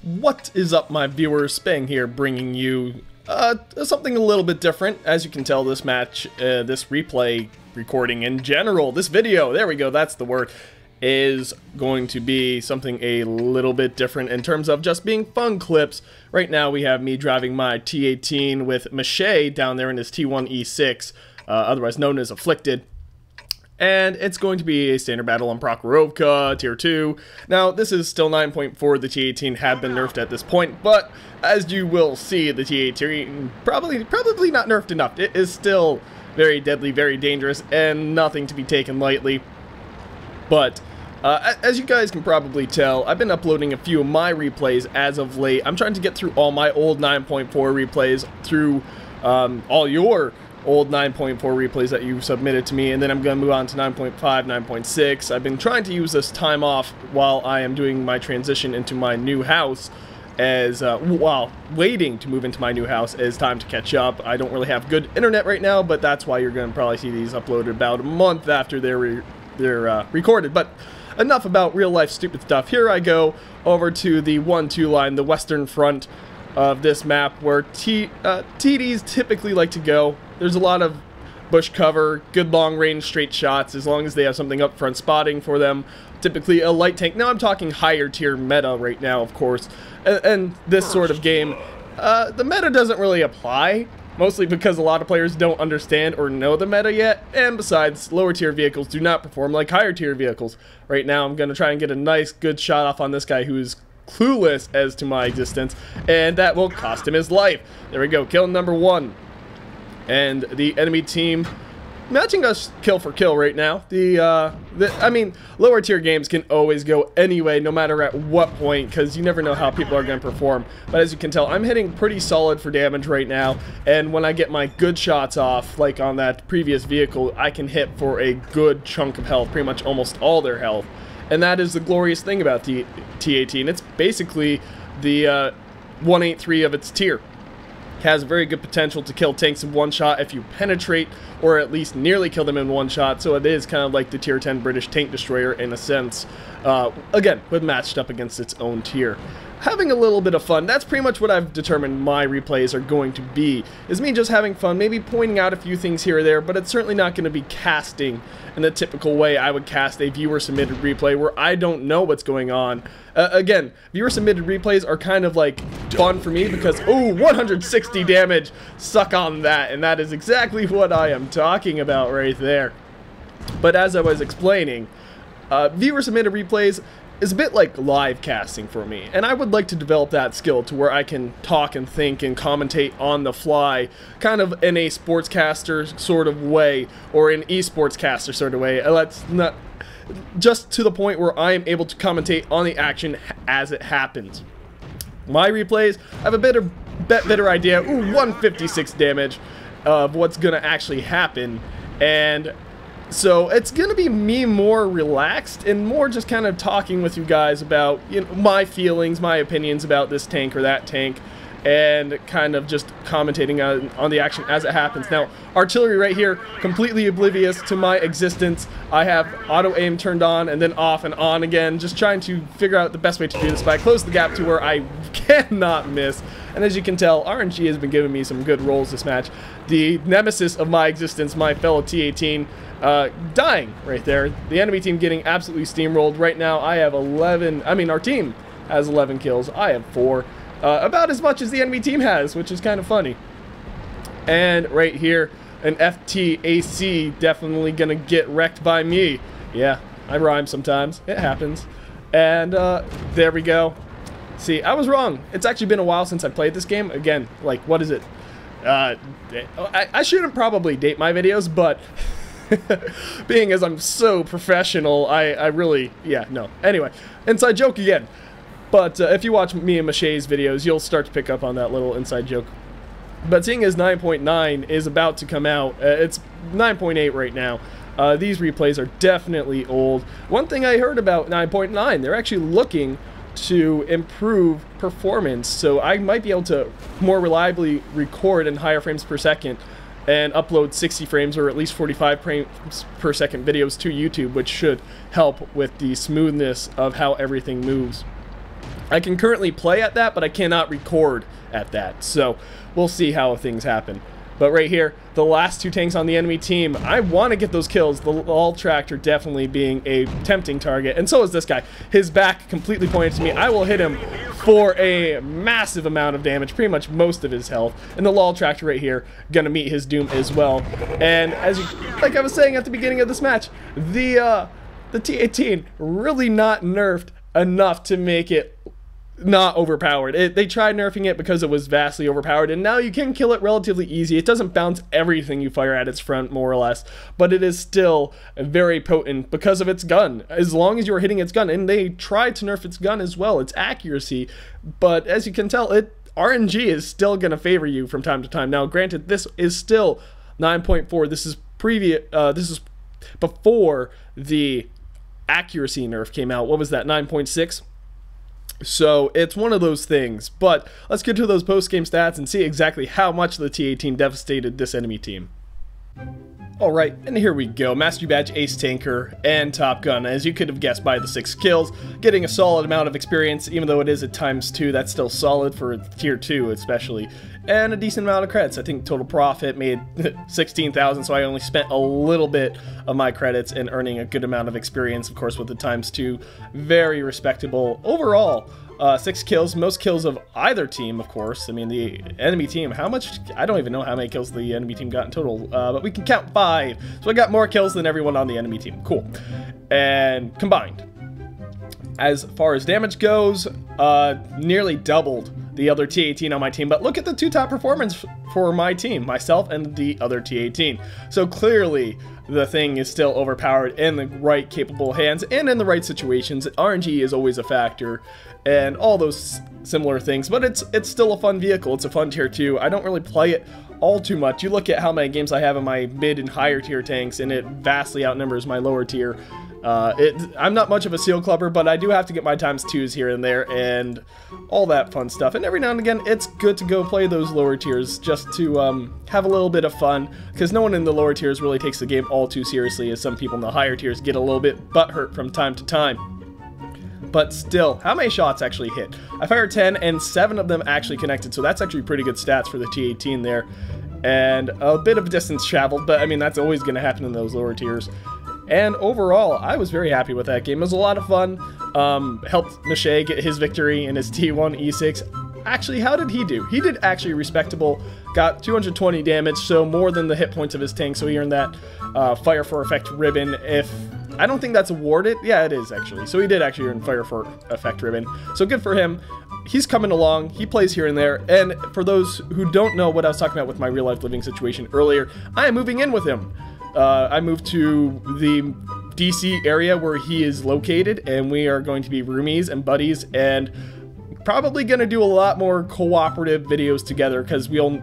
What is up, my viewers? Spang here, bringing you something a little bit different. As you can tell, this match, this replay recording in general, this video, there we go, that's the word, is going to be something a little bit different in terms of just being fun clips. Right now we have me driving my T18 with Mache down there in his T1E6, otherwise known as Afflicted. And it's going to be a standard battle on Prokhorovka, Tier 2. Now, this is still 9.4. The T18 had been nerfed at this point, but as you will see, the T18 probably not nerfed enough. It is still very deadly, very dangerous, and nothing to be taken lightly. But as you guys can probably tell, I've been uploading a few of my replays as of late. I'm trying to get through all my old 9.4 replays, through all your old 9.4 replays that you submitted to me, and then I'm going to move on to 9.5, 9.6. I've been trying to use this time off while I am doing my transition into my new house, as while waiting to move into my new house as time to catch up. I don't really have good internet right now, but that's why you're going to probably see these uploaded about a month after they're recorded. But enough about real life stupid stuff. Here I go over to the 1-2 line, the western front of this map, where TDs typically like to go. There's a lot of bush cover, good long range straight shots, as long as they have something up front spotting for them. Typically a light tank. Now I'm talking higher tier meta right now, of course. And this sort of game, the meta doesn't really apply, mostly because a lot of players don't understand or know the meta yet. And besides, lower tier vehicles do not perform like higher tier vehicles. Right now I'm going to try and get a nice good shot off on this guy who is clueless as to my existence, and that will cost him his life. There we go, kill number 1. And the enemy team matching us kill for kill right now. I mean, lower tier games can always go anyway, no matter at what point, because you never know how people are going to perform. But as you can tell, I'm hitting pretty solid for damage right now, and when I get my good shots off, like on that previous vehicle, I can hit for a good chunk of health, pretty much almost all their health. And that is the glorious thing about the T18. It's basically the 183 of its tier. Has very good potential to kill tanks in one shot if you penetrate, or at least nearly kill them in one shot. So it is kind of like the Tier 10 British tank destroyer in a sense, again, but matched up against its own tier. Having a little bit of fun, that's pretty much what I've determined my replays are going to be, is me just having fun, maybe pointing out a few things here or there, but it's certainly not going to be casting in the typical way I would cast a viewer-submitted replay where I don't know what's going on. Again, viewer-submitted replays are kind of like fun for me because, oh, 160 damage, suck on that, and that is exactly what I am talking about right there. But as I was explaining, viewer-submitted replays is a bit like live casting for me, and I would like to develop that skill to where I can talk and think and commentate on the fly, kind of in a sportscaster sort of way, or an esports caster sort of way. Let's not, just to the point where I am able to commentate on the action as it happens. My replays have a better idea, ooh, 156 damage of what's gonna actually happen, and so it's going to be me more relaxed and more just kind of talking with you guys about, you know, my feelings, my opinions about this tank or that tank, and kind of just commentating on the action as it happens. Now, artillery right here, completely oblivious to my existence. I have auto aim turned on and then off and on again, just trying to figure out the best way to do this. But I closed the gap to where I cannot miss. And as you can tell, RNG has been giving me some good rolls this match. The nemesis of my existence, my fellow T18, dying right there. The enemy team getting absolutely steamrolled. Right now, I have 11, I mean, our team has 11 kills. I have 4. About as much as the enemy team has, which is kind of funny. And right here, an FTAC definitely gonna get wrecked by me. Yeah, I rhyme sometimes. It happens. And there we go. See, I was wrong. It's actually been a while since I played this game. Again, like, what is it? I shouldn't probably date my videos, but being as I'm so professional, I really, yeah, no. Anyway, inside joke again. But if you watch me and Mache's videos, you'll start to pick up on that little inside joke. But seeing as 9.9 is about to come out, it's 9.8 right now. These replays are definitely old. One thing I heard about 9.9, they're actually looking to improve performance, so I might be able to more reliably record in higher frames per second and upload 60 frames or at least 45 frames per second videos to YouTube, which should help with the smoothness of how everything moves. I can currently play at that, but I cannot record at that. So we'll see how things happen. But right here, the last 2 tanks on the enemy team, I want to get those kills. The Lorr tractor definitely being a tempting target. And so is this guy. His back completely pointed to me. I will hit him for a massive amount of damage, pretty much most of his health. And the Lorr tractor right here, gonna meet his doom as well. And as you, like I was saying at the beginning of this match, the T18 really not nerfed enough to make it not overpowered. They tried nerfing it because it was vastly overpowered, and now you can kill it relatively easy. It doesn't bounce everything you fire at its front, more or less, but it is still very potent because of its gun, as long as you're hitting its gun. And they tried to nerf its gun as well, its accuracy, but as you can tell, RNG is still going to favor you from time to time. Now, granted, this is still 9.4. This is this is before the accuracy nerf came out. What was that, 9.6? So it's one of those things, but let's get to those post-game stats and see exactly how much the T18 devastated this enemy team. Alright, and here we go. Mastery Badge, Ace Tanker, and Top Gun. As you could have guessed by the 6 kills, getting a solid amount of experience, even though it is at ×2, that's still solid for tier 2 especially. And a decent amount of credits. I think total profit made 16,000, so I only spent a little bit of my credits and earning a good amount of experience, of course, with the ×2. Very respectable. Overall, 6 kills, most kills of either team, of course. I mean, the enemy team, how much? I don't even know how many kills the enemy team got in total, but we can count 5. So I got more kills than everyone on the enemy team. Cool. And combined, as far as damage goes, nearly doubled the other T18 on my team. But look at the 2 top performance for my team, myself and the other T18. So clearly, the thing is still overpowered in the right capable hands and in the right situations. RNG is always a factor and all those similar things, but it's still a fun vehicle. It's a fun tier 2. I don't really play it all too much. You look at how many games I have in my mid and higher tier tanks, and it vastly outnumbers my lower tier. I'm not much of a seal clubber, but I do have to get my ×2s here and there and all that fun stuff. And every now and again, it's good to go play those lower tiers just to have a little bit of fun, because no one in the lower tiers really takes the game all too seriously, as some people in the higher tiers get a little bit butthurt from time to time. But still, how many shots actually hit? I fired 10 and 7 of them actually connected, so that's actually pretty good stats for the T18 there. And a bit of distance traveled, but I mean, that's always going to happen in those lower tiers. And overall, I was very happy with that game. It was a lot of fun. Helped Miche get his victory in his T1 E6. Actually, how did he do? He did actually respectable. Got 220 damage, so more than the hit points of his tank, so he earned that Fire for Effect ribbon. I don't think that's awarded. Yeah, it is actually. So he did actually earn Fire for Effect ribbon. So good for him. He's coming along. He plays here and there. And for those who don't know what I was talking about with my real-life living situation earlier, I am moving in with him. I moved to the DC area where he is located, and we are going to be roomies and buddies, and probably going to do a lot more cooperative videos together, because we'll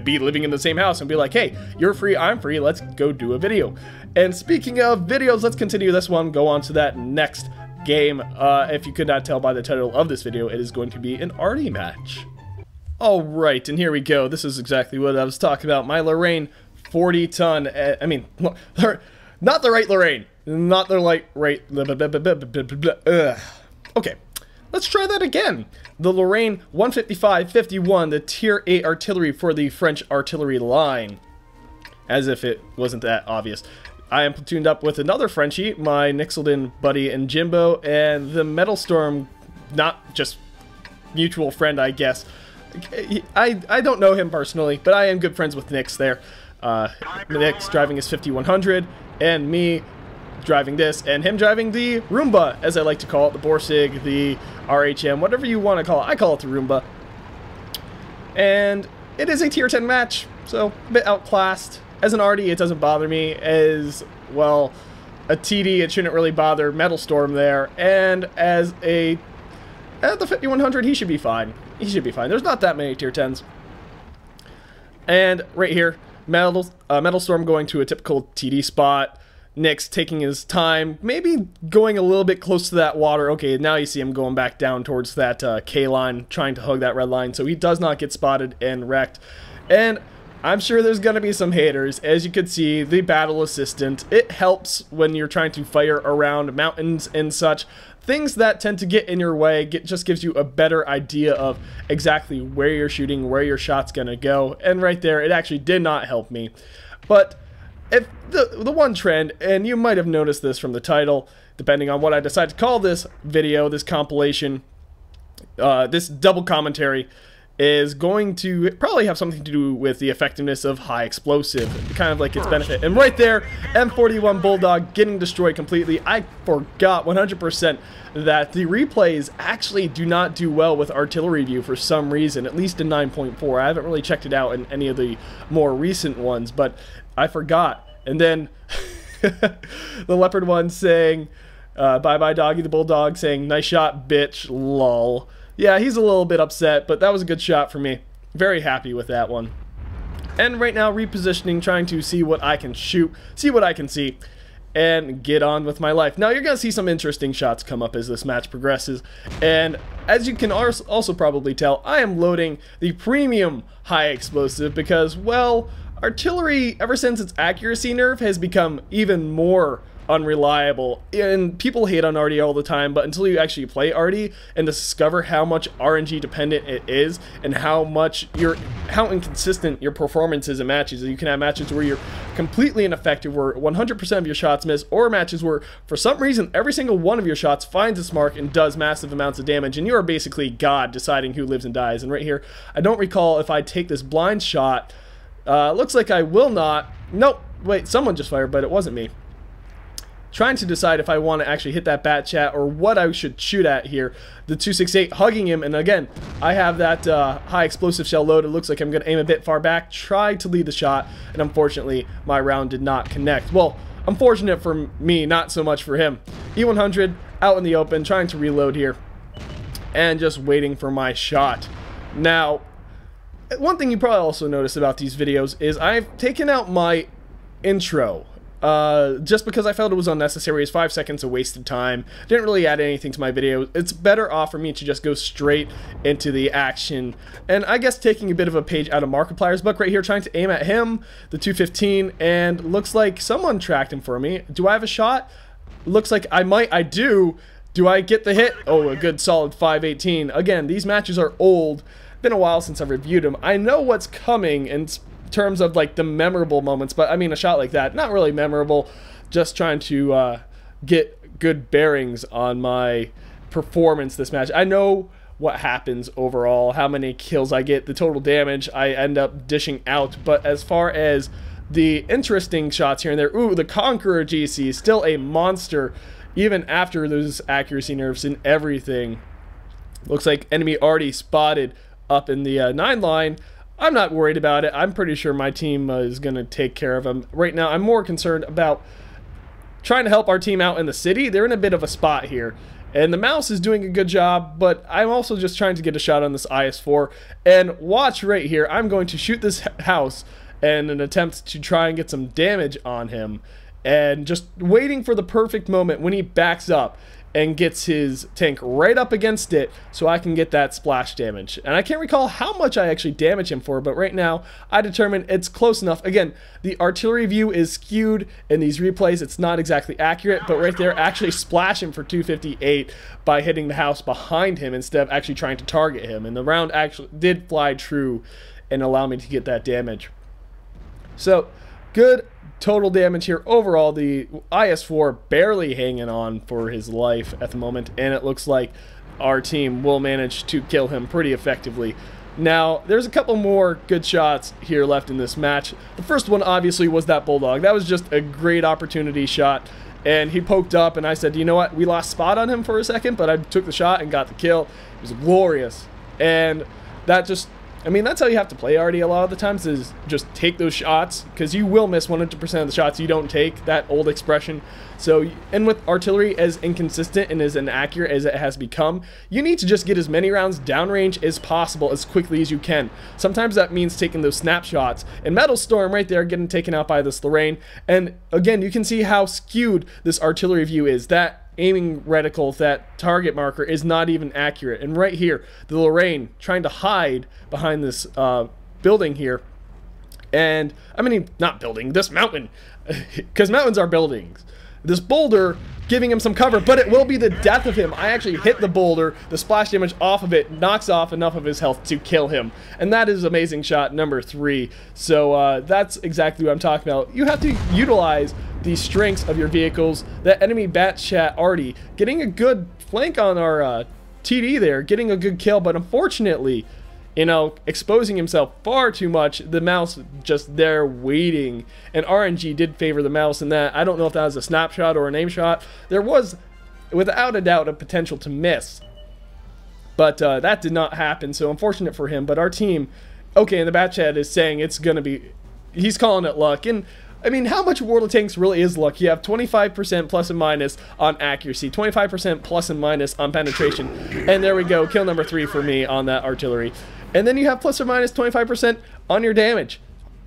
be living in the same house and be like, hey, you're free, I'm free, let's go do a video. And speaking of videos, let's continue this one, go on to that next game. If you could not tell by the title of this video, it is going to be an arty match. Alright, and here we go. This is exactly what I was talking about. My Lorraine 40-ton, I mean, not the right Lorraine, not the right, okay, let's try that again. The Lorraine 155-51, the tier 8 artillery for the French artillery line. As if it wasn't that obvious. I am platooned up with another Frenchie, my Nixelden buddy and Jimbo, and the Metal Storm, not just mutual friend, I guess. I don't know him personally, but I am good friends with Nix there. Nick's driving his 5100, and me driving this, and him driving the Roomba, as I like to call it, the Borsig, the RHM, whatever you want to call it. I call it the Roomba. And it is a tier 10 match, so a bit outclassed. As an arty, it doesn't bother me. As, well, a TD, it shouldn't really bother Metal Storm there. And as the 5100, he should be fine. He should be fine. There's not that many tier 10s. And right here, Metal Storm going to a typical TD spot. Nick's taking his time, maybe going a little bit close to that water. Okay, now you see him going back down towards that K line, trying to hug that red line, so he does not get spotted and wrecked. And I'm sure there's going to be some haters. As you can see, the battle assistant, it helps when you're trying to fire around mountains and such. things that tend to get in your way just gives you a better idea of exactly where you're shooting, where your shot's gonna go, and right there, it actually did not help me. But if the one trend, and you might have noticed this from the title, depending on what I decide to call this video, this compilation, this double commentary, is going to probably have something to do with the effectiveness of high explosive, kind of like its benefit. And right there, M41 Bulldog getting destroyed completely. I forgot 100% that the replays actually do not do well with artillery view for some reason, at least in 9.4. I haven't really checked it out in any of the more recent ones, but I forgot. And then the leopard one saying, bye-bye doggy, the bulldog saying, nice shot, bitch, lol. Yeah, he's a little bit upset, but that was a good shot for me. Very happy with that one. And right now, repositioning, trying to see what I can shoot, see what I can see, and get on with my life. Now, you're going to see some interesting shots come up as this match progresses. And as you can also probably tell, I am loading the premium high explosive because, well, artillery, ever since its accuracy nerf, has become even more unreliable. And people hate on RD all the time, but until you actually play RD and discover how much RNG dependent it is and how inconsistent your performance is in matches. You can have matches where you're completely ineffective, where 100% of your shots miss, or matches where for some reason every single one of your shots finds its mark and does massive amounts of damage, and you are basically God deciding who lives and dies. And right here, I don't recall if I take this blind shot. Looks like I will not. Nope, wait, someone just fired, but it wasn't me. Trying to decide if I want to actually hit that bat chat or what I should shoot at here. The 268 hugging him, and again, I have that high explosive shell loaded. It looks like I'm going to aim a bit far back, try to lead the shot, and unfortunately, my round did not connect. Well, unfortunate for me, not so much for him. E100 out in the open, trying to reload here, and just waiting for my shot. Now, one thing you probably also noticed about these videos is I've taken out my intro. Just because I felt it was unnecessary. It's 5 seconds of wasted time. Didn't really add anything to my video. It's better off for me to just go straight into the action. And I guess taking a bit of a page out of Markiplier's book right here, trying to aim at him, the 215, and looks like someone tracked him for me. Do I have a shot? Looks like I might. I do. Do I get the hit? Oh, a good solid 518. Again, these matches are old. Been a while since I've reviewed them. I know what's coming, and terms of like the memorable moments, but I mean a shot like that, not really memorable, just trying to get good bearings on my performance this match. I know what happens overall, how many kills I get, the total damage I end up dishing out, but as far as the interesting shots here and there, ooh, the Conqueror GC, still a monster, even after those accuracy nerfs and everything. Looks like enemy already spotted up in the 9 line. I'm not worried about it. I'm pretty sure my team is going to take care of them. Right now, I'm more concerned about trying to help our team out in the city. They're in a bit of a spot here, and the mouse is doing a good job, but I'm also just trying to get a shot on this IS-4. And watch right here. I'm going to shoot this house in an attempt to try and get some damage on him, and just waiting for the perfect moment when he backs up and gets his tank right up against it so I can get that splash damage. And I can't recall how much I actually damage him for, but right now I determine it's close enough. Again, the artillery view is skewed in these replays. It's not exactly accurate, but right there, actually splash him for 258 by hitting the house behind him instead of actually trying to target him. And the round actually did fly true and allow me to get that damage. So, good total damage here overall. The IS-4 barely hanging on for his life at the moment, and it looks like our team will manage to kill him pretty effectively. Now, there's a couple more good shots here left in this match. The first one obviously was that Bulldog. That was just a great opportunity shot, and he poked up, and I said, you know what, we lost spot on him for a second, but I took the shot and got the kill. It was glorious, and that just, I mean, that's how you have to play RD a lot of the times, is just take those shots, because you will miss 100% of the shots you don't take, that old expression. So, and with artillery as inconsistent and as inaccurate as it has become, you need to just get as many rounds downrange as possible as quickly as you can. Sometimes that means taking those snapshots. And Metal Storm right there getting taken out by this Lorraine. And again, you can see how skewed this artillery view is. That aiming reticle, that target marker is not even accurate. And right here, the Lorraine trying to hide behind this building here. And, I mean, not building, this mountain, because mountains are buildings. This boulder giving him some cover, but it will be the death of him. I actually hit the boulder, the splash damage off of it knocks off enough of his health to kill him, and that is amazing shot number 3. So that's exactly what I'm talking about. You have to utilize the strengths of your vehicles. That enemy bat chat already getting a good flank on our TD there, getting a good kill, but unfortunately, you know, exposing himself far too much, the mouse just there waiting, and RNG did favor the mouse in that. I don't know if that was a snapshot or an aim shot. There was, without a doubt, a potential to miss, but that did not happen, so unfortunate for him. But our team, okay, and the bat chat is saying it's gonna be, he's calling it luck, and I mean, how much World of Tanks really is luck? You have 25% plus and minus on accuracy, 25% plus and minus on penetration, and there we go, kill number 3 for me on that artillery. And then you have plus or minus 25% on your damage.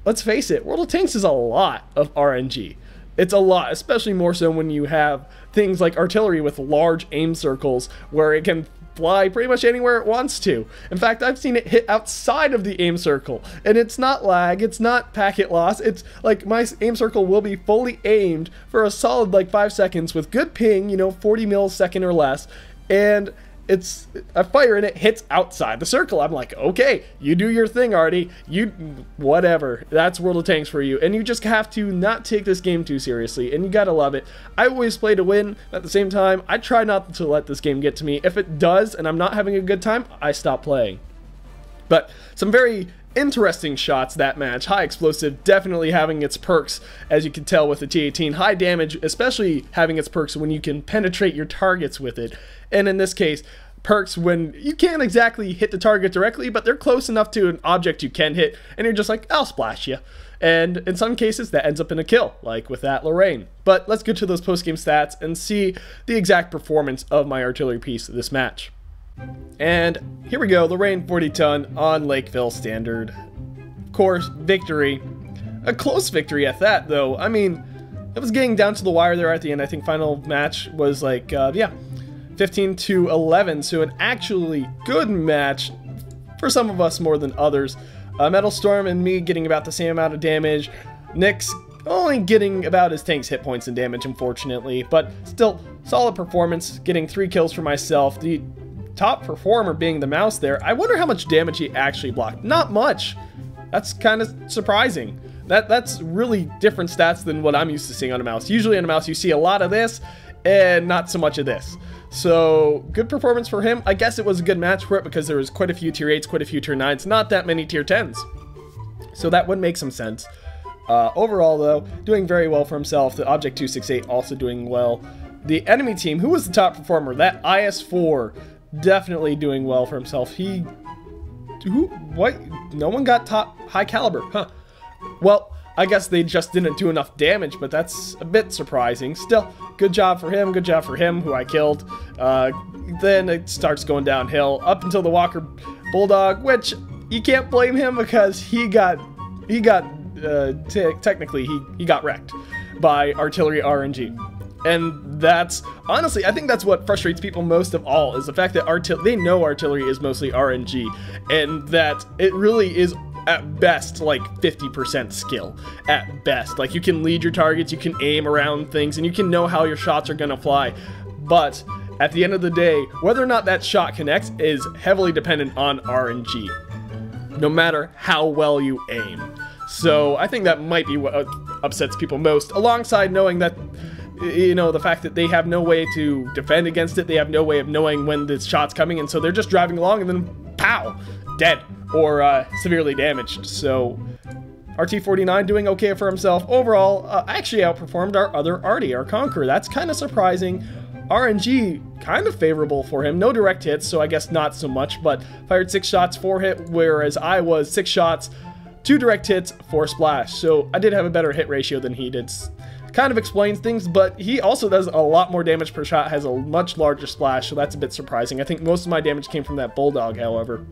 Let's face it, World of Tanks is a lot of RNG. It's a lot, especially more so when you have things like artillery with large aim circles where it can fly pretty much anywhere it wants to. In fact, I've seen it hit outside of the aim circle, and it's not lag, it's not packet loss, it's like my aim circle will be fully aimed for a solid like 5 seconds with good ping, you know, 40 millisecond or less, and it's a fire and it hits outside the circle. I'm like, okay, you do your thing, Artie. You, whatever. That's World of Tanks for you. And you just have to not take this game too seriously, and you gotta love it. I always play to win. At the same time, I try not to let this game get to me. If it does, and I'm not having a good time, I stop playing. But some very interesting shots that match. High explosive, definitely having its perks, as you can tell with the T18. High damage, especially having its perks when you can penetrate your targets with it. And in this case, perks when you can't exactly hit the target directly, but they're close enough to an object you can hit, and you're just like, I'll splash you. And in some cases, that ends up in a kill, like with that Lorraine. But let's get to those post-game stats and see the exact performance of my artillery piece this match. And here we go, Lorraine 40 ton on Lakeville Standard. Of course, victory. A close victory at that, though. I mean, it was getting down to the wire there at the end. I think final match was like, yeah, 15-11, so an actually good match for some of us more than others. Metal Storm and me getting about the same amount of damage. Nick's only getting about his tank's hit points and damage, unfortunately, but still solid performance, getting 3 kills for myself. The top performer being the mouse there. I wonder how much damage he actually blocked. Not much. That's kind of surprising. That's really different stats than what I'm used to seeing on a mouse. Usually on a mouse you see a lot of this and not so much of this. So good performance for him. I guess it was a good match for it because there was quite a few tier 8s, quite a few tier 9s, not that many tier 10s. So that would make some sense. Overall though, doing very well for himself. The Object 268 also doing well. The enemy team, who was the top performer? That IS-4 definitely doing well for himself. What? No one got top high caliber, huh? Well, I guess they just didn't do enough damage, but that's a bit surprising. Still, good job for him, who I killed. Then it starts going downhill up until the Walker Bulldog, which you can't blame him because technically he got wrecked by artillery RNG. And that's, honestly, I think that's what frustrates people most of all, is the fact that they know artillery is mostly RNG, and that it really is, at best, like 50% skill, at best. Like, you can lead your targets, you can aim around things, and you can know how your shots are gonna fly, but at the end of the day, whether or not that shot connects is heavily dependent on RNG, no matter how well you aim. So, I think that might be what upsets people most, alongside knowing that, you know, the fact that they have no way to defend against it, they have no way of knowing when the shot's coming, and so they're just driving along and then pow, dead or severely damaged. So RT49 doing okay for himself. Overall, actually outperformed our other Artie, our Conqueror. That's kind of surprising. RNG kind of favorable for him. No direct hits, so I guess not so much, but fired 6 shots, 4 hit, whereas I was 6 shots, 2 direct hits, 4 splash. So I did have a better hit ratio than he did. Kind of explains things, but he also does a lot more damage per shot, has a much larger splash, so that's a bit surprising. I think most of my damage came from that Bulldog, however.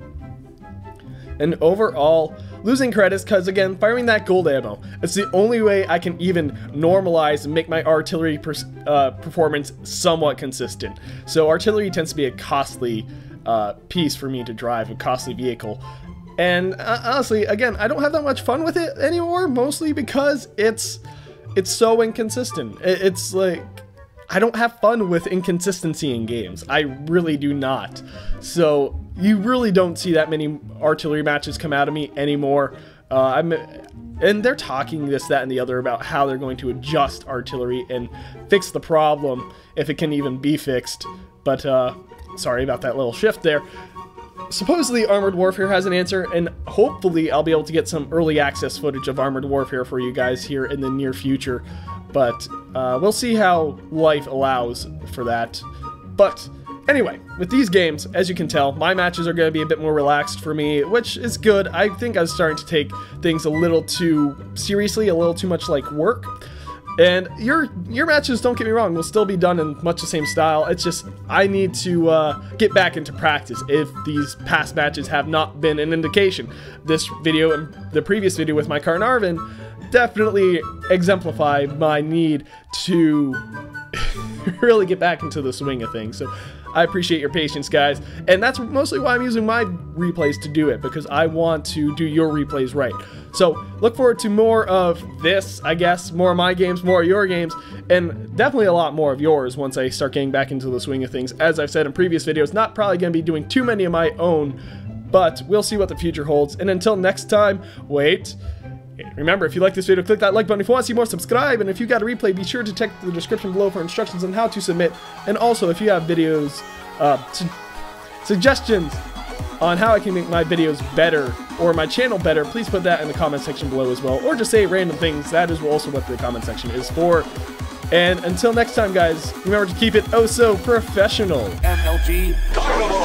And overall, losing credits because, again, firing that gold ammo, it's the only way I can even normalize and make my artillery performance somewhat consistent. So artillery tends to be a costly piece for me to drive, a costly vehicle. And honestly, again, I don't have that much fun with it anymore, mostly because it's so inconsistent. It's like, I don't have fun with inconsistency in games. I really do not. So you really don't see that many artillery matches come out of me anymore. And they're talking this, that, and the other about how they're going to adjust artillery and fix the problem, if it can even be fixed. But, sorry about that little shift there. Supposedly Armored Warfare has an answer, and hopefully I'll be able to get some early access footage of Armored Warfare for you guys here in the near future. But we'll see how life allows for that. But anyway, with these games, as you can tell, my matches are going to be a bit more relaxed for me, which is good. I think I was starting to take things a little too seriously, a little too much like work. And your matches, don't get me wrong, will still be done in much the same style. It's just I need to get back into practice if these past matches have not been an indication. This video and the previous video with my Carnarvon definitely exemplify my need to really get back into the swing of things. So I appreciate your patience, guys, and that's mostly why I'm using my replays to do it, because I want to do your replays right. So look forward to more of this, I guess, more of my games, more of your games, and definitely a lot more of yours once I start getting back into the swing of things. As I've said in previous videos, not probably going to be doing too many of my own, but we'll see what the future holds. And until next time, wait. Remember, if you like this video, click that like button. If you want to see more, subscribe. And if you got a replay, be sure to check the description below for instructions on how to submit. And also, if you have videos, suggestions on how I can make my videos better or my channel better, please put that in the comment section below as well. Or just say random things. That is also what the comment section is for. And until next time, guys, remember to keep it oh so professional. MLG.